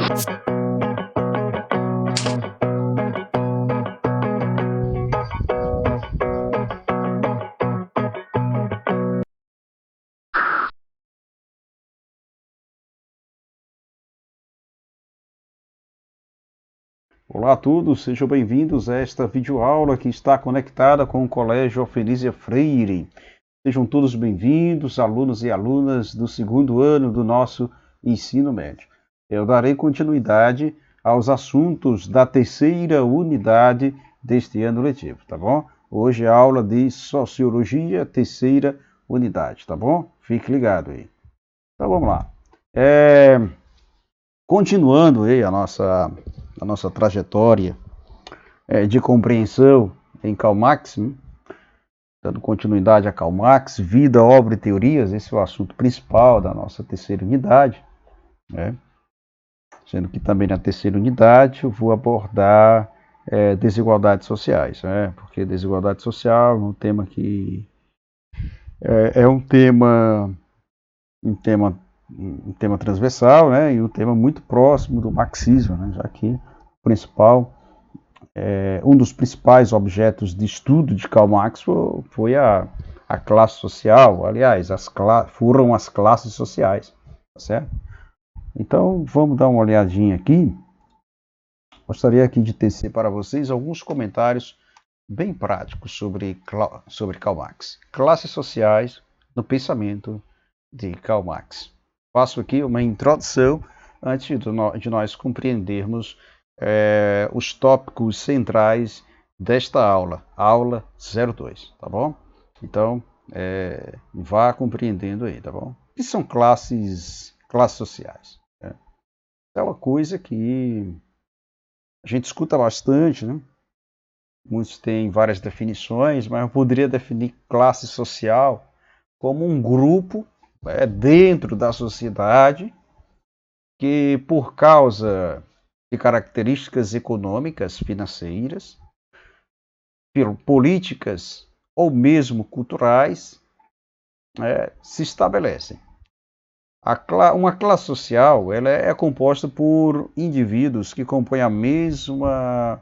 Olá a todos, sejam bem-vindos a esta videoaula que está conectada com o Colégio Alfelísia Freire. Sejam todos bem-vindos, alunos e alunas do segundo ano do nosso ensino médio. Eu darei continuidade aos assuntos da terceira unidade deste ano letivo, tá bom? Hoje é a aula de Sociologia, terceira unidade, tá bom? Fique ligado aí. Então vamos lá. Continuando aí a nossa trajetória de compreensão em Karl Marx, né? Dando continuidade a Karl Marx, vida, obra e teorias, esse é o assunto principal da nossa terceira unidade, né? Sendo que também na terceira unidade eu vou abordar desigualdades sociais, né? Porque desigualdade social é um tema que é um tema transversal, né? E um tema muito próximo do marxismo, né? Já que o principal um dos principais objetos de estudo de Karl Marx foi a classe social, aliás, foram as classes sociais, tá certo? Então, vamos dar uma olhadinha aqui. Gostaria aqui de tecer para vocês alguns comentários bem práticos sobre Karl Marx. Classes sociais no pensamento de Karl Marx. Faço aqui uma introdução antes de nós compreendermos os tópicos centrais desta aula, aula 02, tá bom? Então, vá compreendendo aí, tá bom? O que são classes sociais? Né? É uma coisa que a gente escuta bastante, né? Muitos têm várias definições, mas eu poderia definir classe social como um grupo dentro da sociedade que, por causa de características econômicas, financeiras, políticas ou mesmo culturais, se estabelecem. Uma classe social ela é composta por indivíduos que compõem a mesma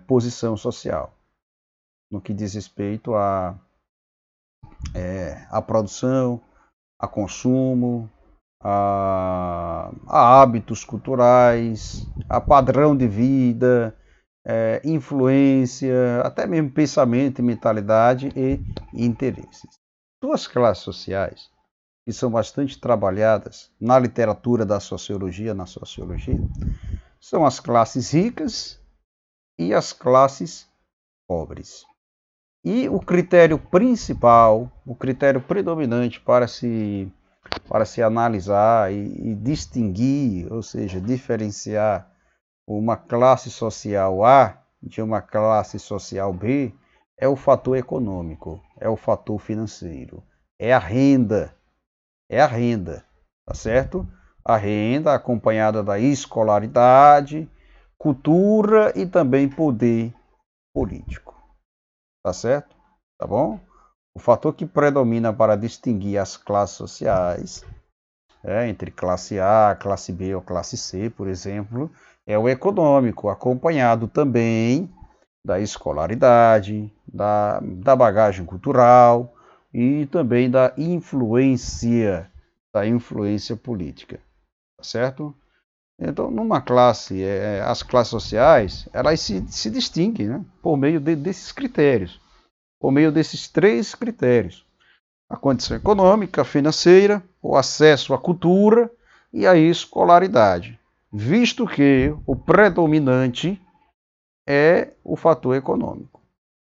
posição social, no que diz respeito à produção, a consumo, a hábitos culturais, a padrão de vida, influência, até mesmo pensamento, mentalidade e interesses. Duas classes sociais que são bastante trabalhadas na literatura da sociologia, são as classes ricas e as classes pobres. E o critério principal, o critério predominante para se analisar e distinguir, ou seja, diferenciar uma classe social A de uma classe social B, é o fator econômico, é o fator financeiro, é a renda, tá certo? A renda acompanhada da escolaridade, cultura e também poder político, tá certo? Tá bom? O fator que predomina para distinguir as classes sociais, entre classe A, classe B ou classe C, por exemplo, é o econômico, acompanhado também da escolaridade, da bagagem cultural e também da influência política, tá certo? Então, numa classe, as classes sociais, elas se distinguem, né, por meio desses critérios, por meio desses três critérios: a condição econômica, financeira, o acesso à cultura e a escolaridade, visto que o predominante é o fator econômico,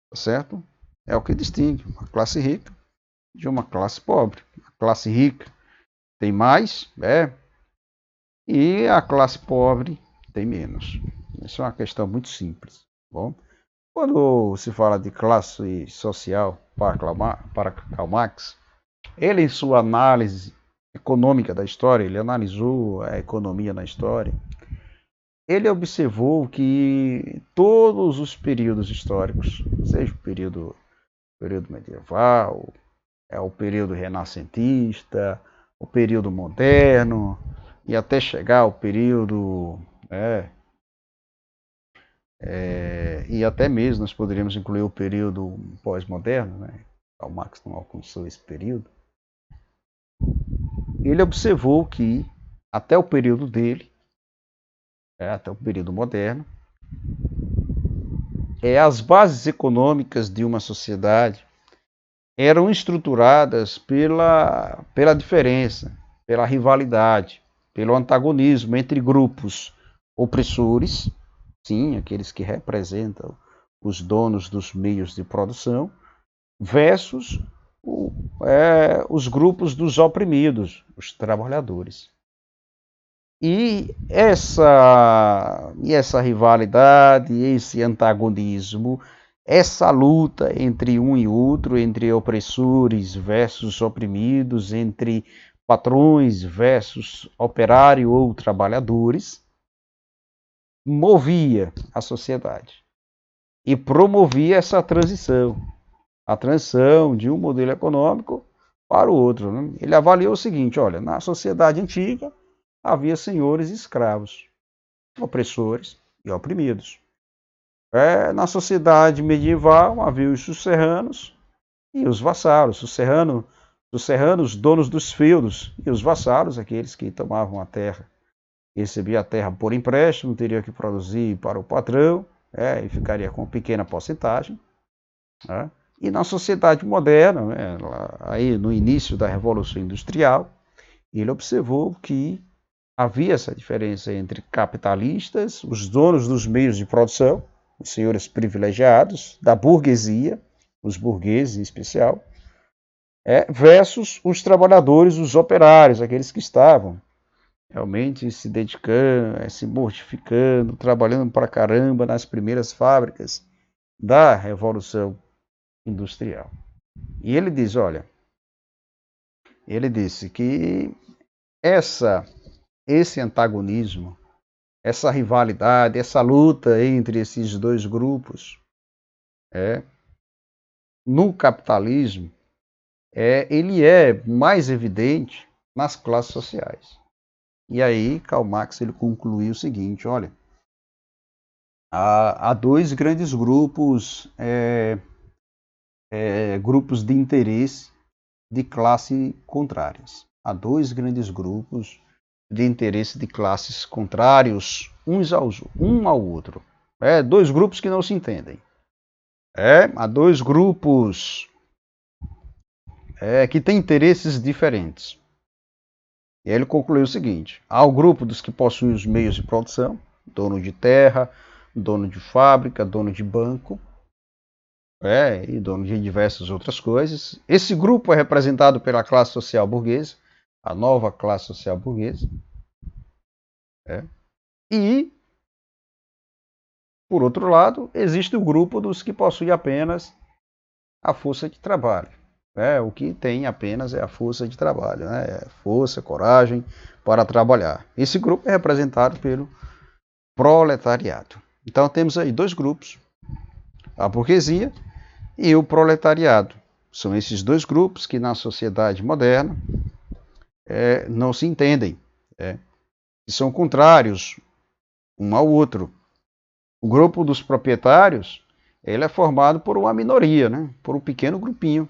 tá certo? É o que distingue uma classe rica de uma classe pobre. A classe rica tem mais, e a classe pobre tem menos. Isso é uma questão muito simples, tá bom? Quando se fala de classe social para Karl Marx, ele, em sua análise econômica da história, ele analisou a economia na história, ele observou que todos os períodos históricos, seja o período medieval, o período renascentista, o período moderno, e até chegar ao período, e até mesmo nós poderíamos incluir o período pós-moderno, né? Karl Marx não alcançou esse período. Ele observou que até o período dele, até o período moderno, as bases econômicas de uma sociedade eram estruturadas pela diferença, pela rivalidade, pelo antagonismo entre grupos opressores, sim, aqueles que representam os donos dos meios de produção, versus os grupos dos oprimidos, os trabalhadores. E essa rivalidade, esse antagonismo, essa luta entre um e outro, entre opressores versus oprimidos, entre patrões versus operário ou trabalhadores, movia a sociedade e promovia essa transição, a transição de um modelo econômico para o outro, né? Ele avaliou o seguinte: olha, na sociedade antiga havia senhores e escravos, opressores e oprimidos. Na sociedade medieval havia os sucerranos e os vassalos. Sucerranos, donos dos feudos, e os vassalos, aqueles que tomavam a terra. Recebia a terra por empréstimo, teria que produzir para o patrão, e ficaria com pequena porcentagem. E na sociedade moderna, aí no início da Revolução Industrial, ele observou que havia essa diferença entre capitalistas, os donos dos meios de produção, os senhores privilegiados, da burguesia, os burgueses em especial, versus os trabalhadores, os operários, aqueles que estavam realmente se dedicando, se mortificando, trabalhando pra caramba nas primeiras fábricas da Revolução Industrial. E ele diz, olha, ele disse que esse antagonismo, essa rivalidade, essa luta entre esses dois grupos, no capitalismo, ele é mais evidente nas classes sociais. E aí, Karl Marx ele concluiu o seguinte: olha, há dois grandes grupos, grupos de interesse de classe contrárias. Há dois grandes grupos de interesse de classes contrários um ao outro. Dois grupos que não se entendem. Há dois grupos que têm interesses diferentes. E aí ele concluiu o seguinte: há o grupo dos que possuem os meios de produção, dono de terra, dono de fábrica, dono de banco, e dono de diversas outras coisas. Esse grupo é representado pela classe social burguesa, a nova classe social burguesa. E, por outro lado, existe o grupo dos que possuem apenas a força de trabalho. O que tem apenas é a força de trabalho, força, coragem para trabalhar. Esse grupo é representado pelo proletariado. Então temos aí dois grupos, a burguesia e o proletariado. São esses dois grupos que na sociedade moderna não se entendem, que são contrários um ao outro. O grupo dos proprietários ele é formado por uma minoria, por um pequeno grupinho.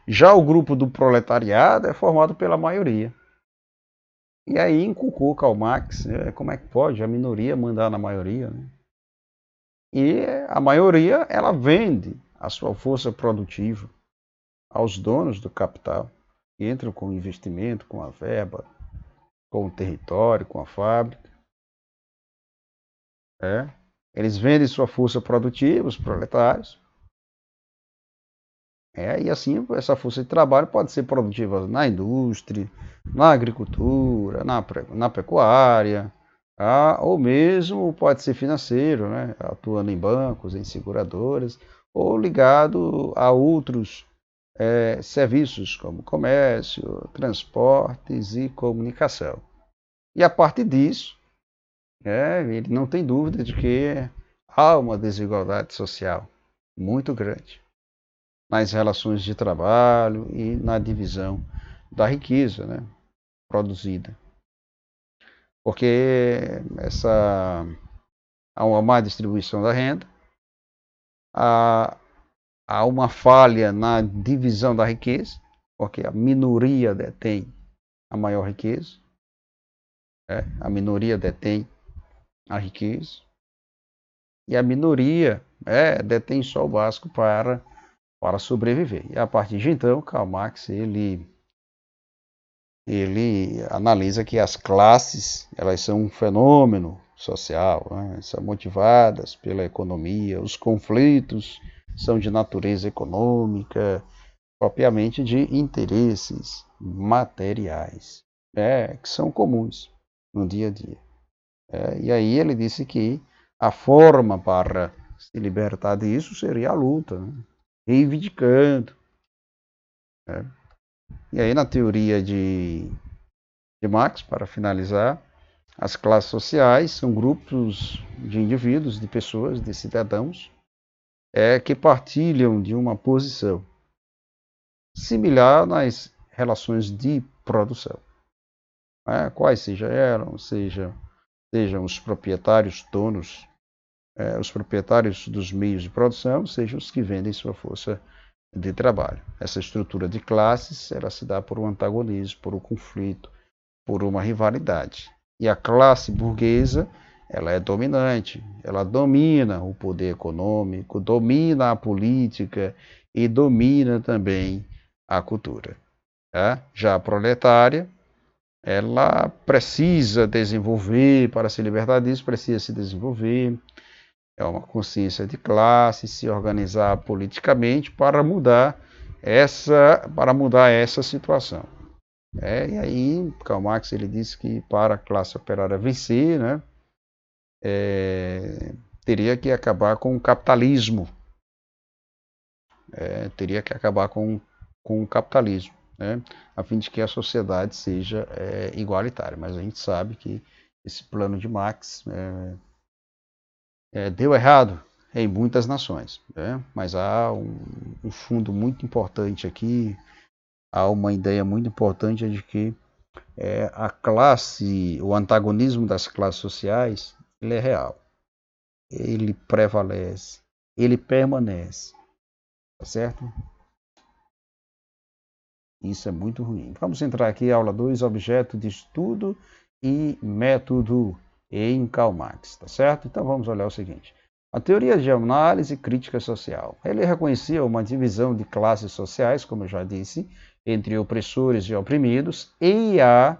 Já o grupo do proletariado é formado pela maioria. E aí inculcou Karl Marx, como é que pode a minoria mandar na maioria? E a maioria ela vende a sua força produtiva aos donos do capital, que entram com o investimento, com a verba, com o território, com a fábrica. Eles vendem sua força produtiva, os proletários. E assim, essa força de trabalho pode ser produtiva na indústria, na agricultura, na pecuária, ou mesmo pode ser financeiro, atuando em bancos, em seguradoras, ou ligado a outros serviços como comércio, transportes e comunicação. E a partir disso, ele não tem dúvida de que há uma desigualdade social muito grande nas relações de trabalho e na divisão da riqueza, produzida. Porque há uma má distribuição da renda, há uma falha na divisão da riqueza, porque a minoria detém a maior riqueza, a minoria detém a riqueza, e a minoria detém só o básico para sobreviver. E a partir de então, Karl Marx ele analisa que as classes elas são um fenômeno social, né? São motivadas pela economia, os conflitos são de natureza econômica, propriamente de interesses materiais, que são comuns no dia a dia. E aí ele disse que a forma para se libertar disso seria a luta, né? Reivindicando. E aí na teoria de Marx, para finalizar, as classes sociais são grupos de indivíduos, de pessoas, de cidadãos, que partilham de uma posição similar nas relações de produção. Quais sejam os proprietários, donos, os proprietários dos meios de produção, sejam os que vendem sua força de trabalho. Essa estrutura de classes ela se dá por um antagonismo, por um conflito, por uma rivalidade. E a classe burguesa ela é dominante, ela domina o poder econômico, domina a política e domina também a cultura. Já a proletária, ela precisa desenvolver, para se libertar disso, precisa se desenvolver, é uma consciência de classe, se organizar politicamente para mudar essa situação. E aí, Karl Marx ele disse que para a classe operária vencer, né, teria que acabar com o capitalismo. Teria que acabar com o capitalismo, né, a fim de que a sociedade seja igualitária. Mas a gente sabe que esse plano de Marx deu errado em muitas nações, né? Mas há um fundo muito importante aqui, há uma ideia muito importante de que a classe, o antagonismo das classes sociais, ele é real, ele prevalece, ele permanece, tá certo? Isso é muito ruim. Vamos entrar aqui, aula 2, objeto de estudo e método em Karl Marx, tá certo? Então vamos olhar o seguinte. A teoria de análise crítica social. Ele reconhecia uma divisão de classes sociais, como eu já disse, entre opressores e oprimidos, e a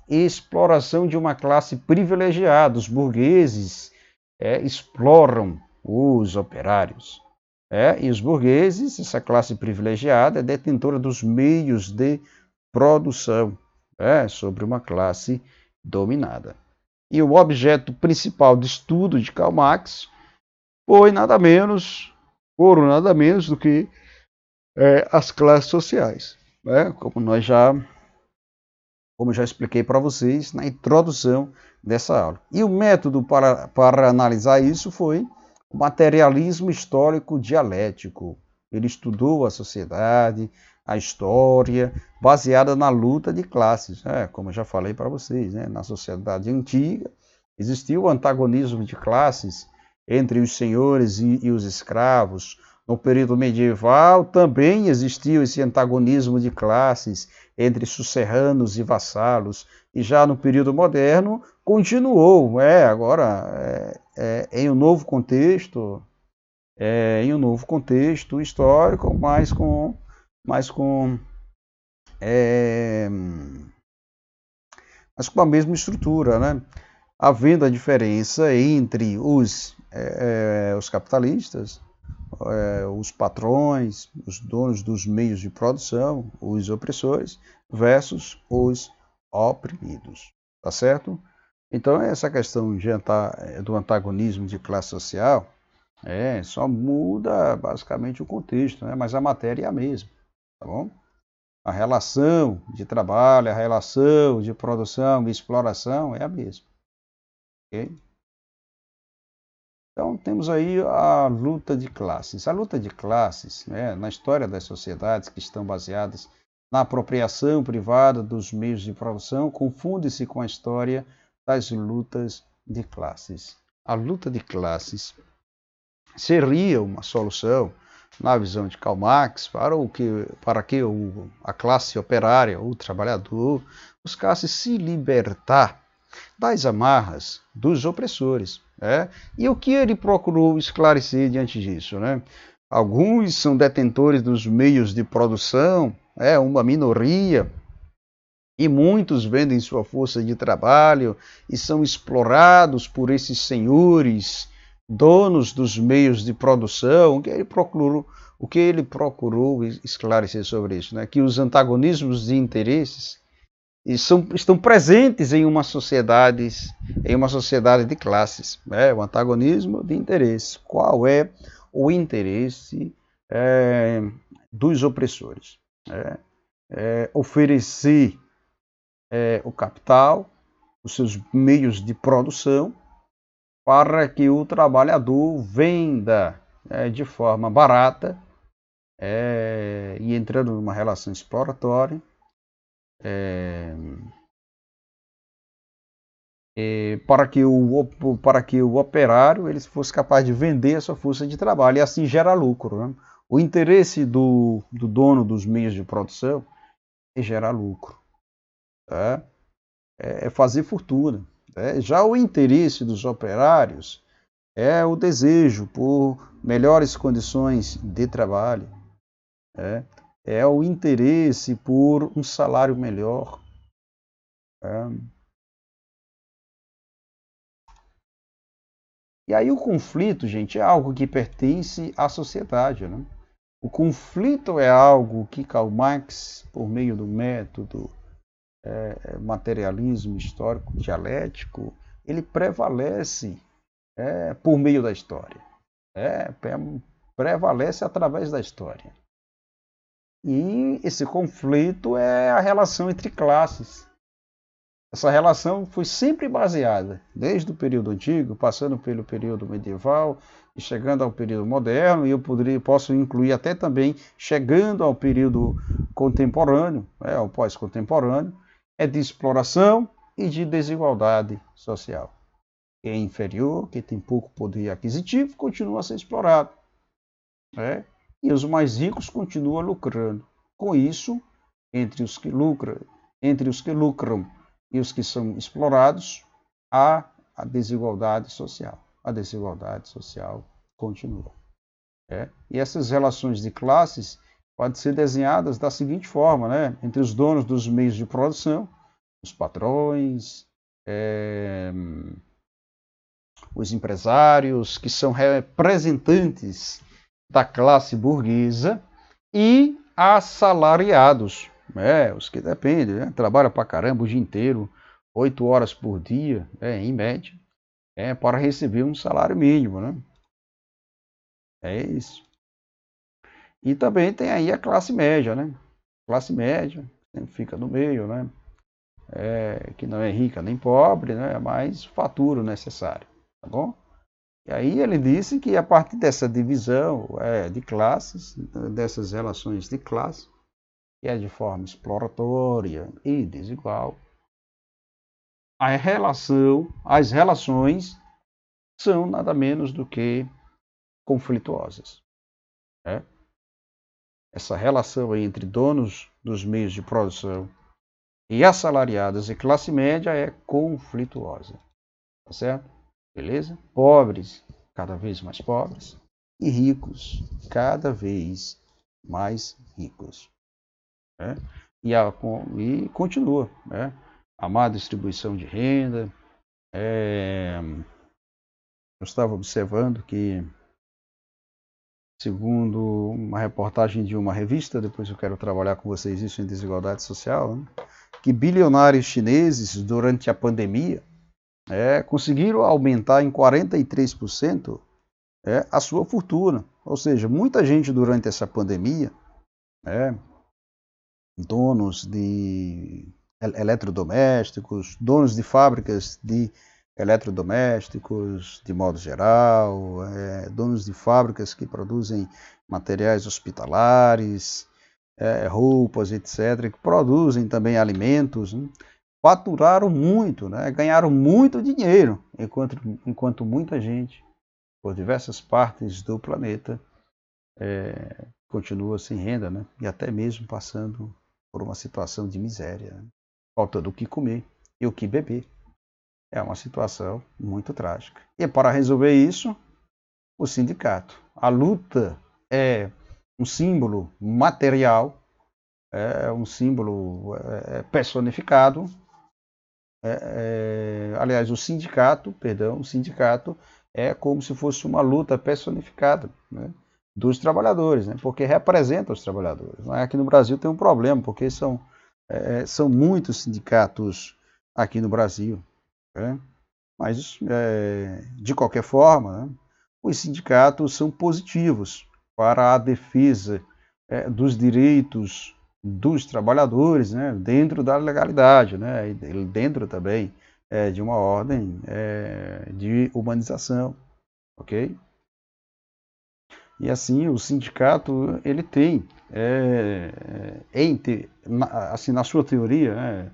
exploração de uma classe privilegiada. Os burgueses exploram os operários. E os burgueses, essa classe privilegiada, é detentora dos meios de produção sobre uma classe dominada. E o objeto principal de estudo de Karl Marx foram nada menos do que as classes sociais, como já expliquei para vocês na introdução dessa aula. E o método para analisar isso foi o materialismo histórico dialético. Ele estudou a sociedade, a história, baseada na luta de classes. Como eu já falei para vocês, na sociedade antiga existia o antagonismo de classes entre os senhores e os escravos. No período medieval também existiu esse antagonismo de classes entre sucerranos e vassalos. E já no período moderno continuou, agora em um novo contexto, histórico, mas com a mesma estrutura, né? Havendo a diferença entre os capitalistas, os patrões, os donos dos meios de produção, os opressores, versus os oprimidos, tá certo? Então essa questão do antagonismo de classe social só muda basicamente o contexto, né? Mas a matéria é a mesma, tá bom? A relação de trabalho, a relação de produção e exploração é a mesma, ok? Então temos aí a luta de classes. A luta de classes, na história das sociedades que estão baseadas na apropriação privada dos meios de produção, confunde-se com a história das lutas de classes. A luta de classes seria uma solução, na visão de Karl Marx, para que a classe operária, o trabalhador, buscasse se libertar das amarras dos opressores. E o que ele procurou esclarecer diante disso? Alguns são detentores dos meios de produção, uma minoria, e muitos vendem sua força de trabalho e são explorados por esses senhores, donos dos meios de produção. O que ele procurou esclarecer sobre isso? Que os antagonismos de interesses estão presentes em uma sociedade de classes. O antagonismo de interesses. Qual é o interesse dos opressores? Oferecer o capital, os seus meios de produção, para que o trabalhador venda de forma barata e entrando numa relação exploratória, para que o operário ele fosse capaz de vender a sua força de trabalho e assim gerar lucro. O interesse do dono dos meios de produção é gerar lucro, é fazer fortuna. Já o interesse dos operários é o desejo por melhores condições de trabalho, é o interesse por um salário melhor. E aí o conflito, gente, é algo que pertence à sociedade. O conflito é algo que Karl Marx, por meio do método materialismo histórico dialético, ele prevalece por meio da história. Prevalece através da história. E esse conflito é a relação entre classes. Essa relação foi sempre baseada, desde o período antigo, passando pelo período medieval e chegando ao período moderno, e eu posso incluir até também chegando ao período contemporâneo, ao pós-contemporâneo, de exploração e de desigualdade social. Quem é inferior, quem tem pouco poder aquisitivo, continua a ser explorado. E os mais ricos continuam lucrando. Com isso, entre os que lucram e os que são explorados, há a desigualdade social. A desigualdade social continua. E essas relações de classes podem ser desenhadas da seguinte forma, entre os donos dos meios de produção, os patrões, os empresários, que são representantes da classe burguesa, e assalariados, os que dependem, trabalham pra caramba o dia inteiro, 8 horas por dia, em média, para receber um salário mínimo. É isso. E também tem aí a classe média, Classe média, sempre fica no meio, que não é rica nem pobre, mas fatura o necessário, tá bom? E aí ele disse que a partir dessa divisão de classes, dessas relações de classe, que é de forma exploratória e desigual, as relações são nada menos do que conflituosas. Essa relação entre donos dos meios de produção e assalariados e classe média é conflituosa. Tá certo? Beleza? Pobres, cada vez mais pobres, e ricos, cada vez mais ricos. E continua. A má distribuição de renda. Eu estava observando que, segundo uma reportagem de uma revista, depois eu quero trabalhar com vocês isso em desigualdade social, que bilionários chineses, durante a pandemia, conseguiram aumentar em 43% a sua fortuna. Ou seja, muita gente durante essa pandemia, donos de eletrodomésticos, donos de fábricas de eletrodomésticos de modo geral, donos de fábricas que produzem materiais hospitalares, roupas, etc., que produzem também alimentos, né? Faturaram muito, né? Ganharam muito dinheiro, enquanto muita gente, por diversas partes do planeta, continua sem renda, né? E até mesmo passando por uma situação de miséria, né? Faltando o que comer e o que beber. É uma situação muito trágica. E para resolver isso, o sindicato. A luta é um símbolo material, é um símbolo personificado. Aliás, o sindicato é como se fosse uma luta personificada, né, dos trabalhadores, né, porque representa os trabalhadores. Aqui no Brasil tem um problema, porque são muitos sindicatos aqui no Brasil, né, mas, de qualquer forma, né, os sindicatos são positivos para a defesa dos direitos dos trabalhadores, né, dentro da legalidade, né, e dentro também de uma ordem de humanização, ok? E assim o sindicato ele tem, assim, na sua teoria, né,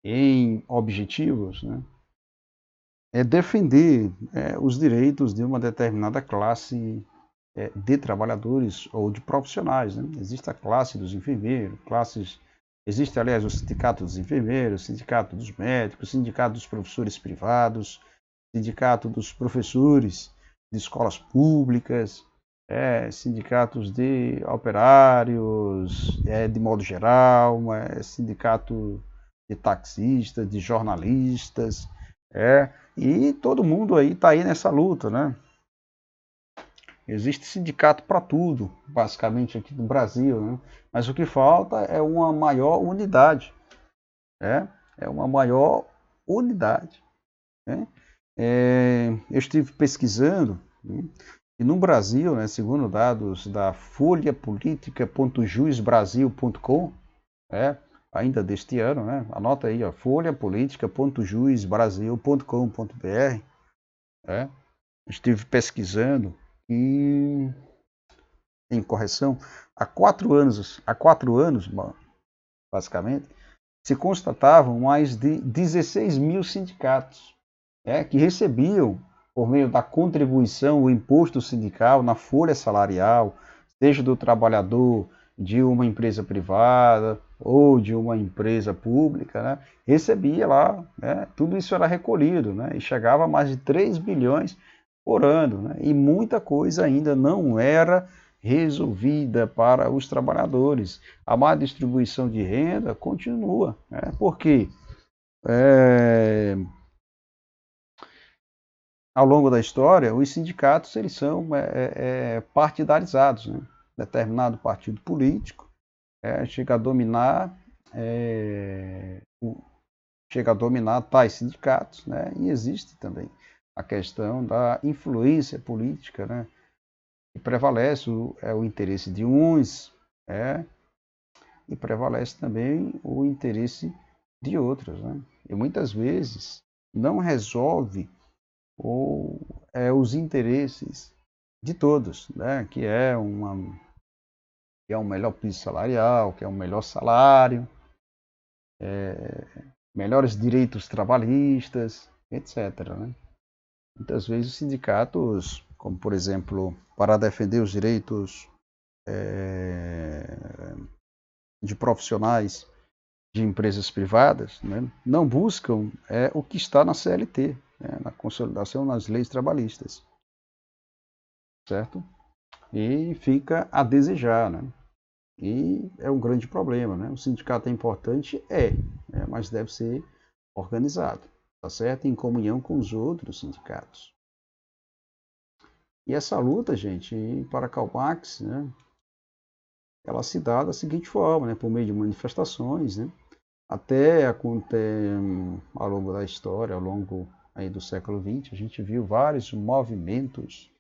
em objetivos, né, defender os direitos de uma determinada classe de trabalhadores ou de profissionais, né? Existe a classe dos enfermeiros, existe, aliás, o sindicato dos enfermeiros, o sindicato dos médicos, o sindicato dos professores privados, o sindicato dos professores de escolas públicas, sindicatos de operários, de modo geral, sindicato de taxistas, de jornalistas, e todo mundo aí está aí nessa luta, né? Existe sindicato para tudo, basicamente aqui no Brasil, né? Mas o que falta é uma maior unidade, é uma maior unidade, né? Eu estive pesquisando, né? E no Brasil, né, segundo dados da folhapolitica.juizbrasil.com, ainda deste ano, né? Anota aí, folhapolitica.juizbrasil.com.br, estive pesquisando e, em correção, há 4 anos, basicamente, se constatavam mais de 16 mil sindicatos que recebiam, por meio da contribuição, o imposto sindical na folha salarial, seja do trabalhador de uma empresa privada ou de uma empresa pública, né, recebia lá, né, tudo isso era recolhido, né, e chegava a mais de 3 bilhões por ano, né, e muita coisa ainda não era resolvida para os trabalhadores. A má distribuição de renda continua, né, porque ao longo da história, os sindicatos eles são partidarizados, né? Determinado partido político chega a dominar tais sindicatos, né? E existe também a questão da influência política, né? E prevalece o interesse de uns, e prevalece também o interesse de outros, né? E muitas vezes não resolve os interesses de todos, né? Que é um melhor piso salarial, que é um melhor salário, melhores direitos trabalhistas, etc., né? Muitas vezes os sindicatos, como por exemplo, para defender os direitos de profissionais de empresas privadas, né, não buscam o que está na CLT, na consolidação nas leis trabalhistas, certo? E fica a desejar, né? E é um grande problema, né? O sindicato é importante, mas deve ser organizado, tá certo? Em comunhão com os outros sindicatos. E essa luta, gente, para Karl Marx, né, ela se dá da seguinte forma, né, por meio de manifestações, né, até ao longo da história, ao longo aí do século XX, a gente viu vários movimentos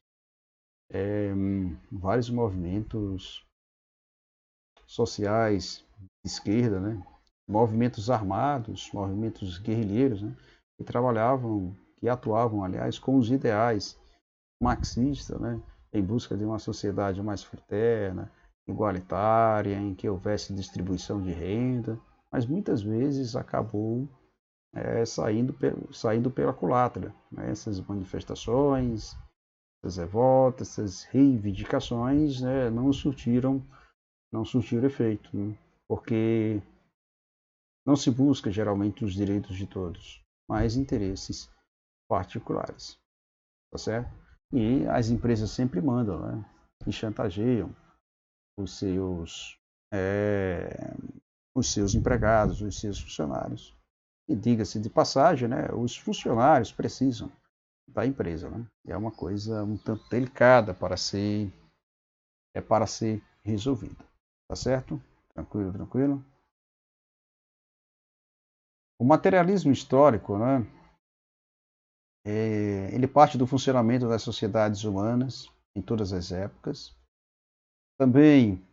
sociais de esquerda, né? Movimentos armados, movimentos guerrilheiros, né? Que atuavam, aliás, com os ideais marxistas, né? Em busca de uma sociedade mais fraterna, igualitária, em que houvesse distribuição de renda, mas muitas vezes acabou saindo pela culatra, né? Essas manifestações, essas revoltas, essas reivindicações, né, não surtiram efeito, né? Porque não se busca geralmente os direitos de todos, mas interesses particulares, tá certo? E as empresas sempre mandam, né? E chantageiam os seus, é, os seus empregados, os seus funcionários. E diga-se de passagem, né? Os funcionários precisam da empresa, né? É uma coisa um tanto delicada para ser resolvida, tá certo? Tranquilo, tranquilo. O materialismo histórico, né? Ele parte do funcionamento das sociedades humanas em todas as épocas. Também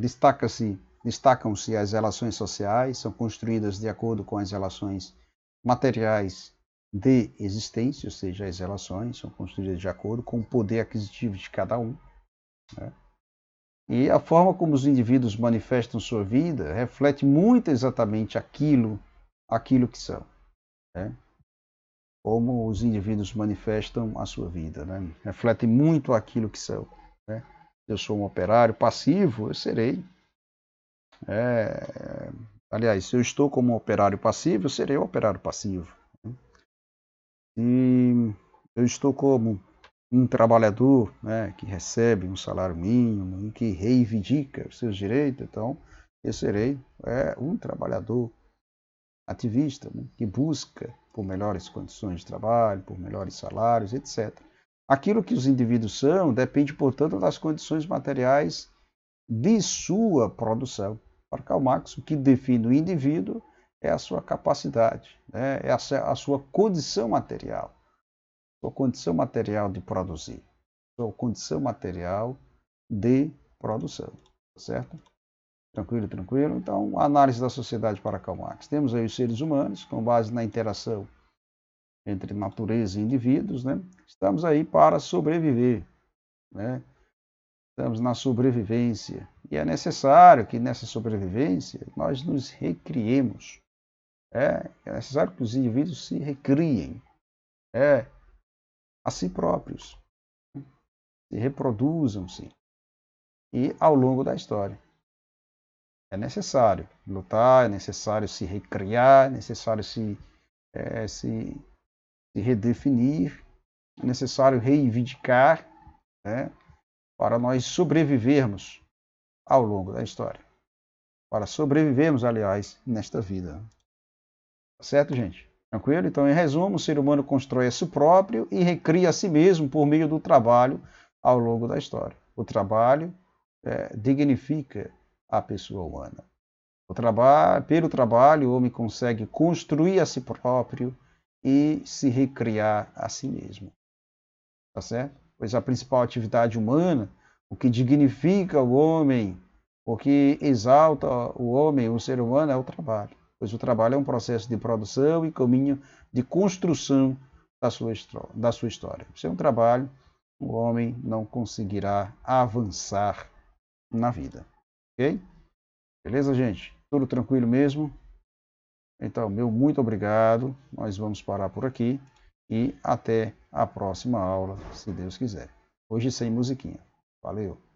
destacam-se as relações sociais, são construídas de acordo com as relações materiais de existência, ou seja, as relações são construídas de acordo com o poder aquisitivo de cada um, né? E a forma como os indivíduos manifestam sua vida reflete muito exatamente aquilo que são, né? Como os indivíduos manifestam a sua vida, né? Reflete muito aquilo que são, né? Eu sou um operário passivo, eu serei. Aliás, se eu estou como um operário passivo, eu serei um operário passivo. E eu estou como um trabalhador, né, que recebe um salário mínimo e que reivindica os seus direitos, então eu serei um trabalhador ativista, né, que busca por melhores condições de trabalho, por melhores salários, etc. Aquilo que os indivíduos são depende, portanto, das condições materiais de sua produção. Para Karl Marx, o que define o indivíduo é a sua capacidade, né, é a sua condição material. Sua condição material de produzir, sua condição material de produção, certo? Tranquilo, tranquilo. Então, a análise da sociedade para Karl Marx. Temos aí os seres humanos, com base na interação entre natureza e indivíduos, né? Estamos aí para sobreviver, né? Estamos na sobrevivência. E é necessário que nessa sobrevivência nós nos recriemos. É necessário que os indivíduos se recriem a si próprios, se reproduzam-se. E ao longo da história. É necessário lutar, é necessário se recriar, é necessário se redefinir, é necessário reivindicar, né, para nós sobrevivermos ao longo da história. Para sobrevivermos, aliás, nesta vida. Tá certo, gente? Tranquilo? Então, em resumo, o ser humano constrói a si próprio e recria a si mesmo por meio do trabalho ao longo da história. O trabalho dignifica a pessoa humana. Pelo trabalho, o homem consegue construir a si próprio e se recriar a si mesmo. Tá certo? Pois a principal atividade humana, o que dignifica o homem, o que exalta o homem, o ser humano, é o trabalho. Pois o trabalho é um processo de produção e caminho de construção da sua história. Sem um trabalho, o homem não conseguirá avançar na vida. Ok? Beleza, gente? Tudo tranquilo mesmo? Então, meu muito obrigado. Nós vamos parar por aqui e até a próxima aula, se Deus quiser. Hoje sem musiquinha. Valeu!